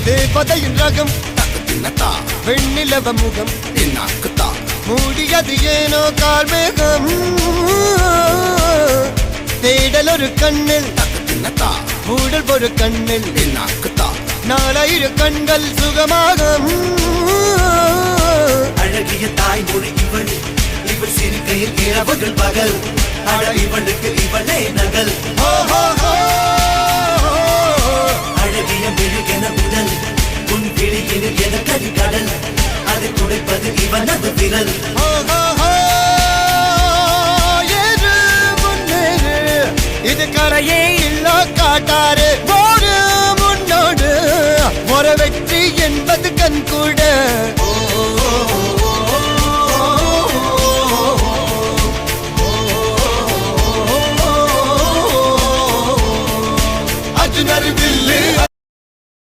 தேவதையின் ரகம் வெண்ணிலவ முகம் மூடியது ஏனோ கார்மேகம் தேடல் ஒரு கண்ணில் மூடல் ஒரு கண்ணில் நாலாயிர கண்கள் சுகமாக அழகிய தாய்மொழி இவள் இவள் சிரிக்கையில் இரவுகள் பகல் அழ இவளுக்கு இவளே நகல்.